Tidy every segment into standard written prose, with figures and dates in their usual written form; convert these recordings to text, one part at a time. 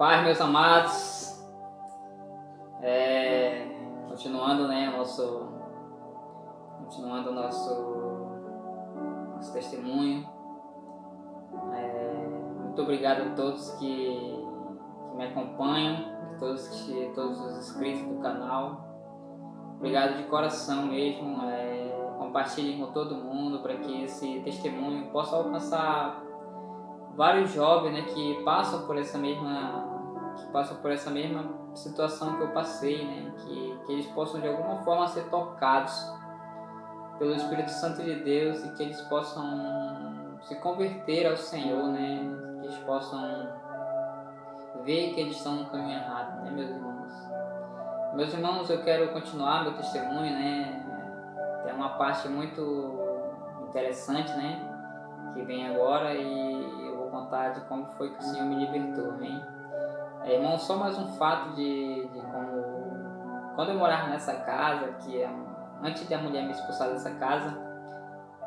Paz, meus amados, continuando, né, nosso testemunho. Muito obrigado a todos que me acompanham, todos os inscritos do canal. Obrigado de coração mesmo. Compartilhem com todo mundo para que esse testemunho possa alcançar vários jovens, né, que passam por essa mesma situação que eu passei, né, que eles possam de alguma forma ser tocados pelo Espírito Santo de Deus e que eles possam se converter ao Senhor, né, que eles possam ver que eles estão no caminho errado, né, meus irmãos. Meus irmãos, eu quero continuar meu testemunho, né, tem uma parte muito interessante, né, que vem agora e eu vou contar de como foi que o Senhor me libertou, amém? Irmão, só mais um fato de como, quando eu morava nessa casa, que antes da mulher me expulsar dessa casa,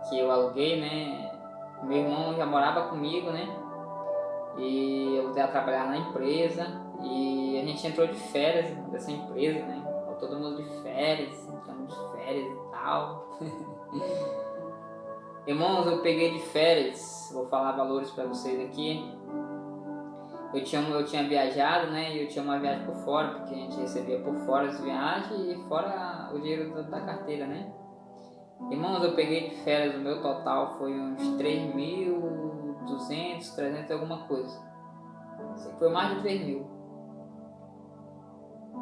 que eu aluguei, né, meu irmão já morava comigo, né, e eu ia trabalhar na empresa, e a gente entrou de férias dessa empresa, né, todo mundo de férias, entramos de férias e tal. Irmãos, eu peguei de férias, vou falar valores para vocês aqui. Eu tinha viajado, né, e eu tinha uma viagem por fora, porque a gente recebia por fora as viagens e fora o dinheiro da carteira, né. Irmãos, eu peguei de férias, o meu total foi uns 3.200, 300 alguma coisa. Foi mais de 3.000.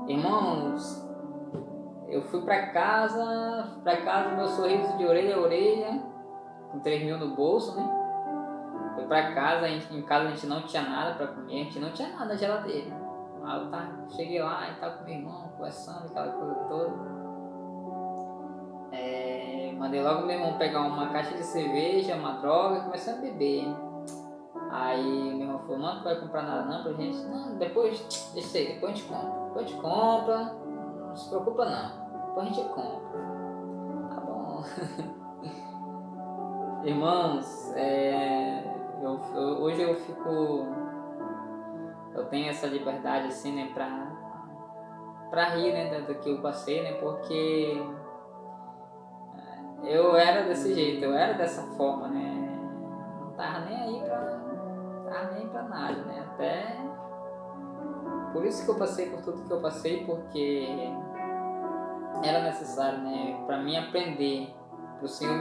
Irmãos, eu fui pra casa, meu sorriso de orelha a orelha, com 3.000 no bolso, né. Fui pra casa, em casa a gente não tinha nada pra comer, a gente não tinha nada na geladeira. Aí eu cheguei lá e tava com meu irmão, conversando, aquela coisa toda. Mandei logo meu irmão pegar uma caixa de cerveja, uma droga e comecei a beber. Aí meu irmão falou, mano, não vai comprar nada não pra gente? Não, depois, deixa aí, depois a gente compra. Depois a gente compra, não se preocupa não, depois a gente compra. Tá bom. Irmãos, hoje eu tenho essa liberdade assim, né, pra rir, né, do que eu passei, né, porque eu era desse jeito, eu era dessa forma, né, não tava nem aí pra nada, né, até por isso que eu passei por tudo que eu passei, porque era necessário, né, pra mim aprender, pro Senhor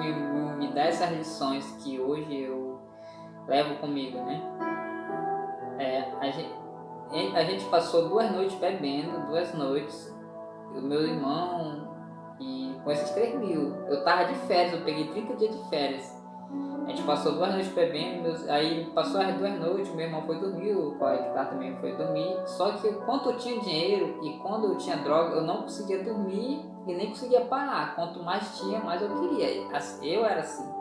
me dar essas lições que hoje eu levo comigo, né. A gente passou 2 noites bebendo, 2 noites, o meu irmão, e com esses 3.000, eu tava de férias, eu peguei 30 dias de férias. A gente passou 2 noites bebendo, aí passou as 2 noites, meu irmão foi dormir, o colega que tá também foi dormir. Só que quando eu tinha dinheiro e quando eu tinha droga, eu não conseguia dormir e nem conseguia parar. Quanto mais tinha, mais eu queria. Eu era assim.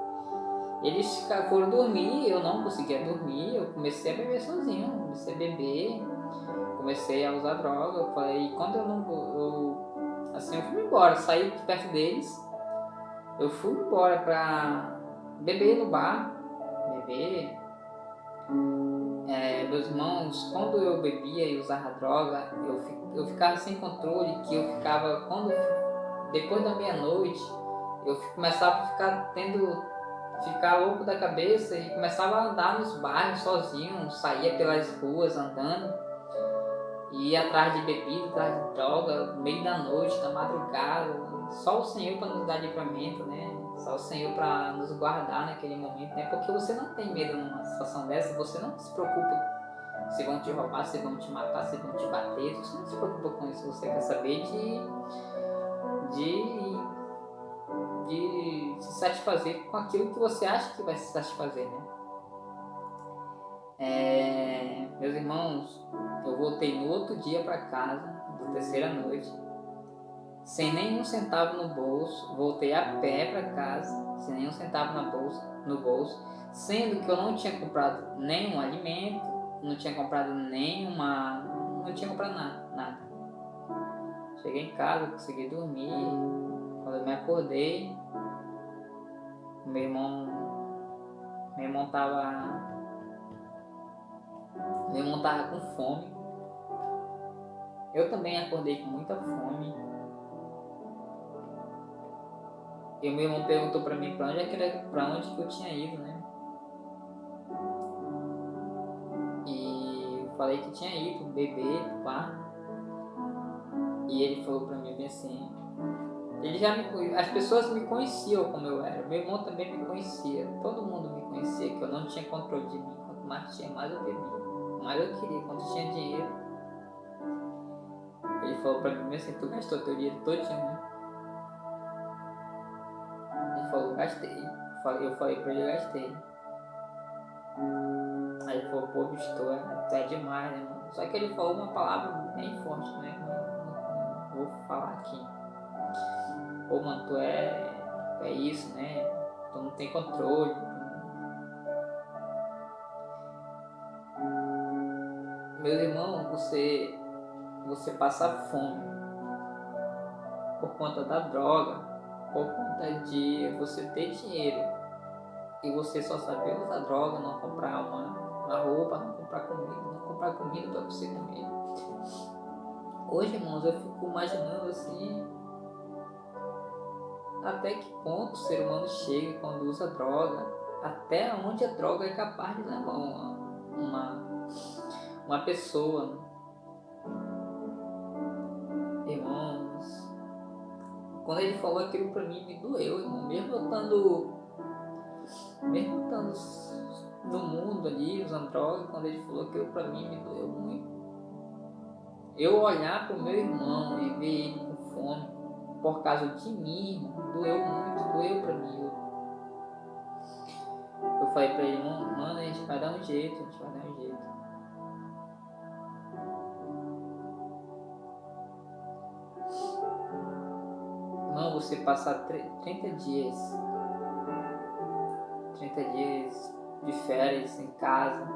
Eles foram dormir, eu não conseguia dormir, eu comecei a beber sozinho, comecei a beber, comecei a usar droga. Eu falei, e quando eu fui embora, saí de perto deles, eu fui embora pra beber no bar, meus irmãos, quando eu bebia e usava droga, eu ficava sem controle, que eu ficava, depois da meia-noite, eu começava a ficar louco da cabeça e começava a andar nos bairros sozinho, saía pelas ruas andando, ia atrás de bebida, atrás de droga, no meio da noite, na madrugada. Só o Senhor para nos dar livramento, né? Só o Senhor para nos guardar naquele momento, né? Porque você não tem medo numa situação dessa, você não se preocupa se vão te roubar, se vão te matar, se vão te bater, você não se preocupa com isso, você quer saber de se satisfazer com aquilo que você acha que vai se satisfazer, né? Meus irmãos, eu voltei no outro dia para casa, da terceira noite, sem nenhum centavo no bolso, voltei a pé para casa, sem nenhum centavo no bolso, sendo que eu não tinha comprado nenhum alimento, não tinha comprado nada. Cheguei em casa, consegui dormir, quando eu me acordei, meu irmão tava com fome, Eu também acordei com muita fome. E o meu irmão perguntou pra mim pra onde que eu tinha ido, né? E eu falei que tinha ido beber, pá. E ele falou pra mim bem assim, as pessoas me conheciam como eu era, meu irmão também me conhecia, todo mundo me conhecia, que eu não tinha controle de mim, quanto mais tinha, mais eu bebia, mais eu queria, quando tinha dinheiro. Ele falou pra mim assim, tu gastou teu dinheiro todinho, né? Ele falou, gastei. Eu falei pra ele, gastei. Aí ele falou, pô, bicho, tu é demais, né, mano? Só que ele falou uma palavra bem forte, né? Não vou falar aqui. Pô, mano, tu é isso, né? Tu não tem controle. Meu irmão, você passa fome por conta da droga, por conta de você ter dinheiro e você só saber usar droga, não comprar uma roupa, não comprar comida pra você comer. Hoje, irmãos, eu fico imaginando assim, até que ponto o ser humano chega quando usa droga, até onde a droga é capaz de levar uma pessoa. Irmãos, quando ele falou aquilo pra mim, me doeu, irmão. Mesmo eu estando no mundo ali, usando droga, quando ele falou aquilo pra mim, me doeu muito. Eu olhar pro meu irmão e ver ele com fome por causa de mim, irmão, doeu muito, doeu pra mim. Eu falei pra ele, mano, a gente vai dar um jeito, a gente vai dar um jeito. Irmão, você passar 30 dias de férias em casa,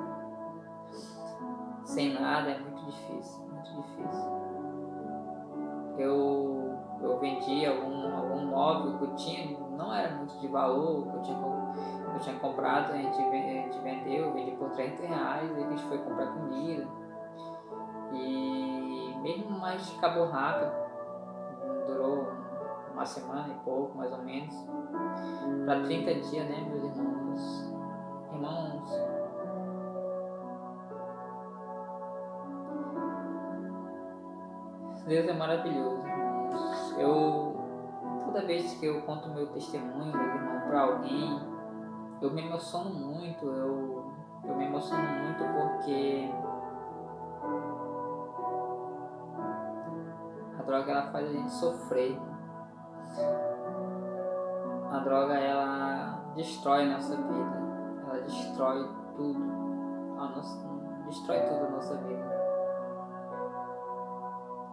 sem nada, é muito difícil, muito difícil. Eu vendi algum móvel que eu tinha, não era muito de valor, que eu tinha comprado, a gente vendeu, eu vendi por R$30, e a gente foi comprar comida. E mesmo mais acabou rápido, durou uma semana e pouco, mais ou menos. Para 30 dias, né, meus irmãos? Deus é maravilhoso, irmãos. Toda vez que eu conto meu testemunho, meu irmão, para alguém, eu me emociono muito, eu me emociono muito porque a droga ela faz a gente sofrer. A droga ela destrói a nossa vida, ela destrói tudo, destrói tudo a nossa vida.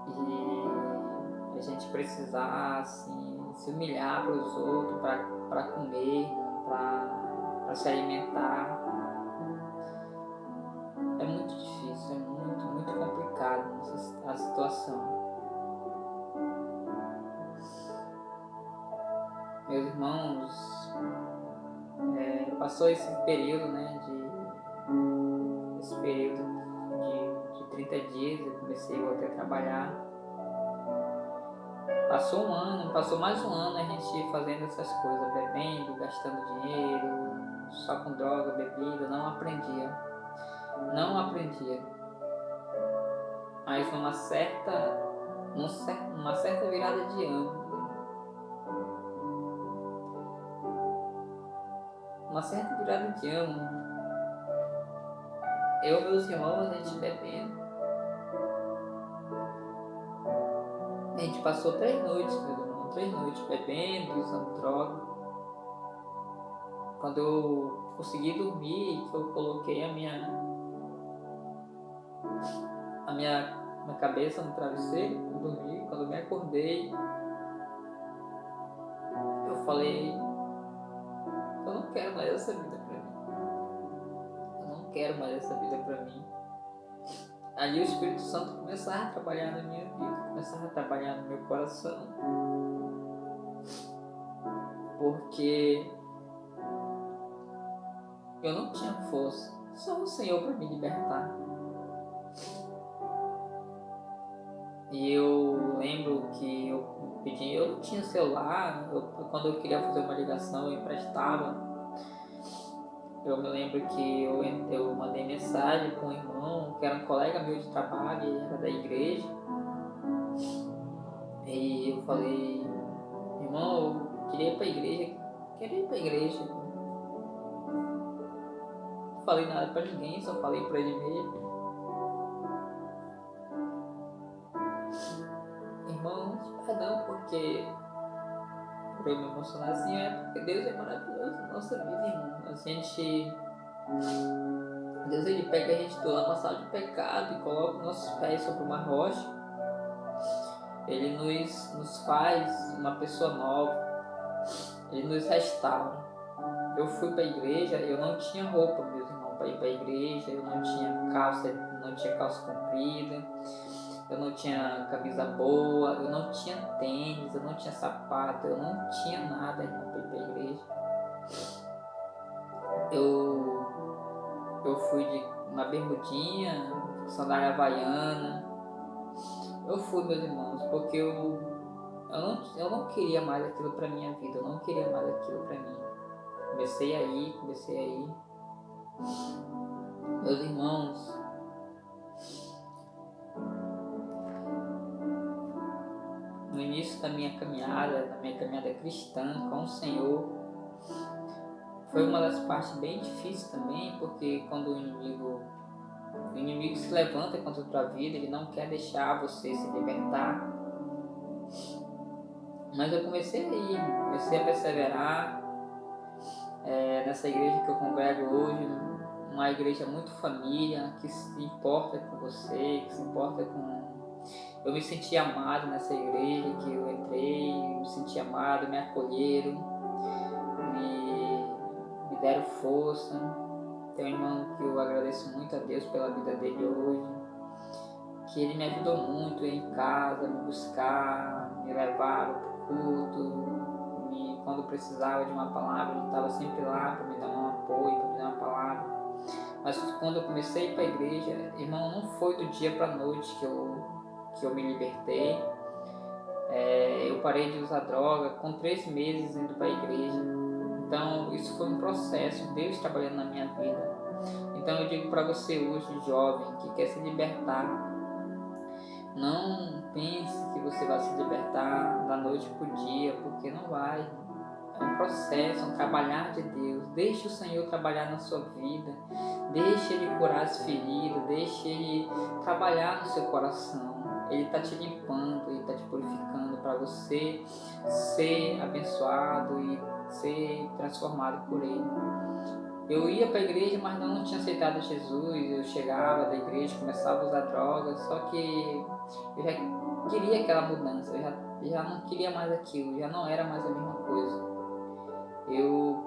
E a gente precisar assim, se humilhar para os outros, para comer, para se alimentar, é muito difícil, é muito, muito complicado a situação. Meus irmãos, passou esse período, né, de 30 dias, eu comecei a voltar a trabalhar. Passou um ano, passou mais um ano a gente fazendo essas coisas, bebendo, gastando dinheiro, só com droga, bebida, não aprendia. Mas numa certa virada de ano, eu e meus irmãos, a gente bebendo. A gente passou 3 noites, meu irmão, 3 noites bebendo, usando droga. Quando eu consegui dormir, que eu coloquei a minha cabeça no travesseiro, eu dormi. Quando eu me acordei, eu falei, eu não quero mais essa vida pra mim. Eu não quero mais essa vida pra mim. Ali o Espírito Santo começava a trabalhar na minha vida, começava a trabalhar no meu coração. Porque eu não tinha força, só o Senhor para me libertar. E eu lembro que eu pedi, eu não tinha celular, quando eu queria fazer uma ligação eu emprestava. Eu me lembro que eu mandei mensagem para um irmão, que era um colega meu de trabalho, ele era da igreja. E eu falei, irmão, eu queria ir para a igreja, Não falei nada para ninguém, só falei para ele mesmo. Irmão, perdão por eu me emocionar assim, é porque Deus é maravilhoso na nossa vida, irmão. Deus ele pega a gente do lamaçal de pecado e coloca nossos pés sobre uma rocha. Ele nos faz uma pessoa nova. Ele nos restaura. Eu fui para a igreja, eu não tinha roupa, meus irmãos, para ir para a igreja. Eu não tinha calça comprida. Eu não tinha camisa boa, eu não tinha tênis, eu não tinha sapato, eu não tinha nada, irmão, para ir para a igreja. Eu fui de uma bermudinha, sandália havaiana. Eu fui, meus irmãos, porque eu não queria mais aquilo para minha vida, eu não queria mais aquilo para mim. Comecei aí. Meus irmãos, no início da minha caminhada cristã com o Senhor, foi uma das partes bem difíceis também, porque quando o inimigo se levanta contra a tua vida, ele não quer deixar você se libertar. Mas eu comecei a perseverar nessa igreja que eu congrego hoje, uma igreja muito família, que se importa com você, que se importa com... Eu me senti amado nessa igreja que eu entrei, me senti amado, me acolheram, me deram força. Tem um irmão que eu agradeço muito a Deus pela vida dele hoje, que ele me ajudou muito em casa, me buscar, me levar para o culto, quando precisava de uma palavra, ele estava sempre lá para me dar um apoio, para me dar uma palavra. Mas quando eu comecei a ir para a igreja, irmão, não foi do dia para a noite que eu me libertei. Eu parei de usar droga com 3 meses indo para a igreja. Então isso foi um processo, Deus trabalhando na minha vida. Então eu digo para você hoje, jovem, que quer se libertar, não pense que você vai se libertar da noite para o dia, porque não vai. É um processo, um trabalhar de Deus. Deixe o Senhor trabalhar na sua vida. Deixe Ele curar as feridas. Deixe Ele trabalhar no seu coração. Ele está te limpando, Ele está te purificando para você ser abençoado e ser transformado por Ele. Eu ia para a igreja, mas não tinha aceitado Jesus. Eu chegava da igreja, começava a usar drogas, só que eu já queria aquela mudança. Eu já não queria mais aquilo, já não era mais a mesma coisa. Eu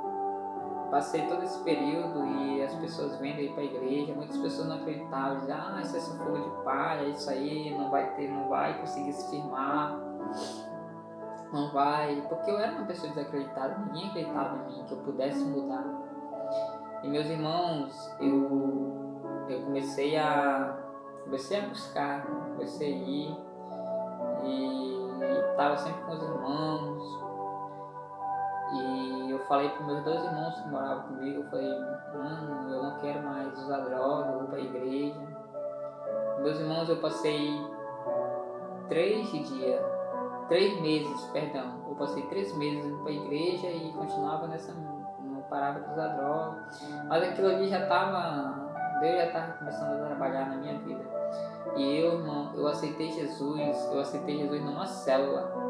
passei todo esse período e as pessoas vendo ir para a igreja, muitas pessoas não acreditavam, diziam, isso é só fogo de palha, isso aí não vai conseguir se firmar, não vai, porque eu era uma pessoa desacreditada, ninguém acreditava em mim, que eu pudesse mudar. E meus irmãos, eu comecei a buscar, comecei a ir e estava sempre com os irmãos. E eu falei para meus 2 irmãos que moravam comigo, eu falei, mano, eu não quero mais usar droga, eu vou para a igreja. Meus irmãos, eu passei 3 meses, eu passei 3 meses indo para a igreja e continuava não parava de usar droga. Mas aquilo ali Deus já estava começando a trabalhar na minha vida. E eu, irmão, eu aceitei Jesus numa célula.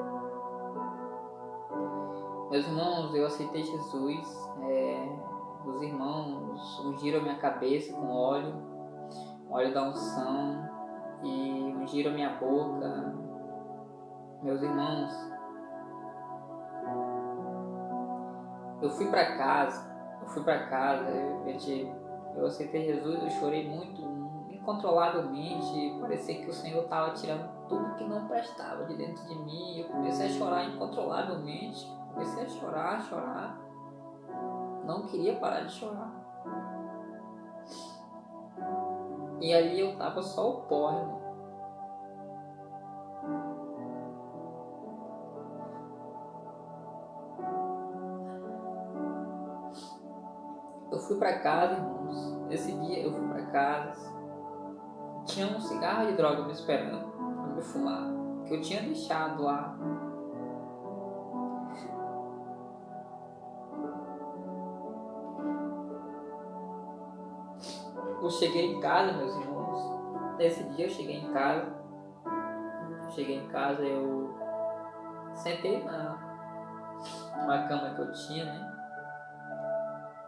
Meus irmãos, eu aceitei Jesus, os irmãos ungiram minha cabeça com óleo da unção, e ungiram minha boca. Meus irmãos, eu fui para casa, eu aceitei Jesus, eu chorei muito, incontrolavelmente, parecia que o Senhor estava tirando tudo que não prestava de dentro de mim. Eu comecei a chorar incontrolavelmente. Comecei a chorar. Não queria parar de chorar. E ali eu tava só o pó, irmão. Eu fui para casa, irmãos. Esse dia eu fui para casa. Tinha um cigarro de droga me esperando para me fumar, que eu tinha deixado lá. Eu cheguei em casa, meus irmãos. Nesse dia eu cheguei em casa. Eu sentei numa cama que eu tinha, né?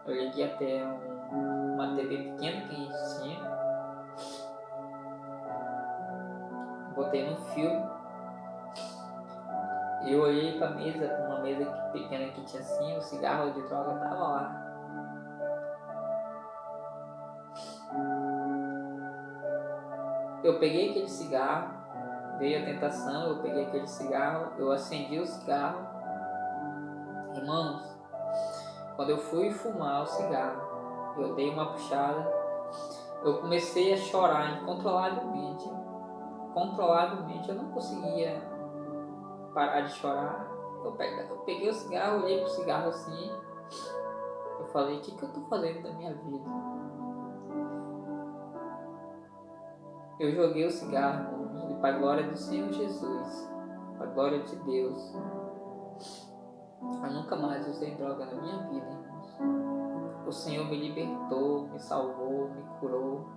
Eu liguei até uma TV pequena que a gente tinha. Botei no filme. E eu olhei pra mesa, uma mesa pequena que tinha assim, o cigarro de droga tava lá. Eu peguei aquele cigarro, veio a tentação, eu peguei aquele cigarro, eu acendi o cigarro. Irmãos, quando eu fui fumar o cigarro, eu dei uma puxada, eu comecei a chorar incontrolavelmente. Eu não conseguia parar de chorar. Eu peguei o cigarro, olhei pro cigarro assim, eu falei, o que eu tô fazendo da minha vida? Eu joguei o cigarro, irmãos, e para a glória do Senhor Jesus, para a glória de Deus, eu nunca mais usei droga na minha vida, irmãos. O Senhor me libertou, me salvou, me curou.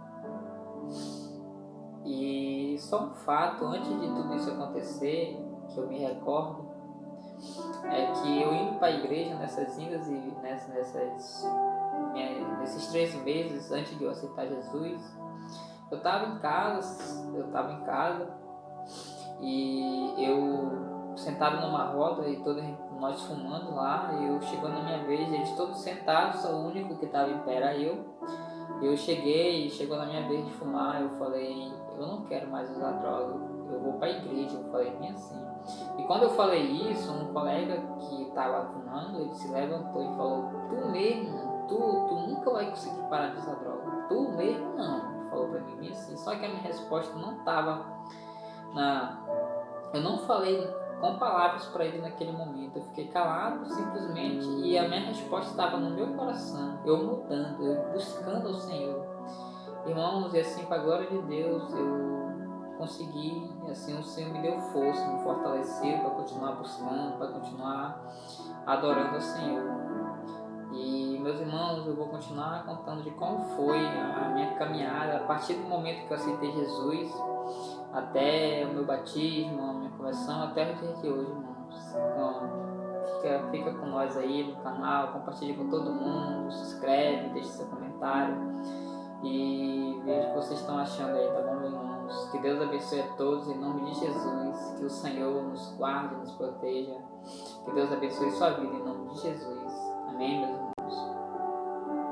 E só um fato, antes de tudo isso acontecer, que eu me recordo, é que eu indo para a igreja nessas indas e nesses 3 meses antes de eu aceitar Jesus, eu estava em casa e eu sentado numa roda e todos nós fumando lá, e eu chegou na minha vez, eles todos sentados, só o único que estava em pé era eu. Eu chegou na minha vez de fumar, eu falei, eu não quero mais usar droga, eu vou para a igreja, eu falei bem assim. E quando eu falei isso, um colega que estava fumando, ele se levantou e falou, tu mesmo, tu nunca vai conseguir parar de usar droga, tu mesmo não, ele falou para mim bem assim. Só que a minha resposta não estava eu não falei com palavras para ele naquele momento, eu fiquei calado simplesmente, e a minha resposta estava no meu coração, eu mudando, eu buscando o Senhor. Irmãos, e assim, para a glória de Deus, eu consegui, assim, o Senhor me deu força, me fortaleceu para continuar buscando, para continuar adorando o Senhor. E, meus irmãos, eu vou continuar contando de como foi a minha caminhada a partir do momento que eu aceitei Jesus, até o meu batismo, a minha conversão, até o dia de hoje, irmãos. Então, fica com nós aí no canal, compartilha com todo mundo, se inscreve, deixa seu comentário e veja o que vocês estão achando aí, tá bom, irmãos? Que Deus abençoe a todos em nome de Jesus, que o Senhor nos guarde, nos proteja, que Deus abençoe sua vida em nome de Jesus. Amém, meus irmãos?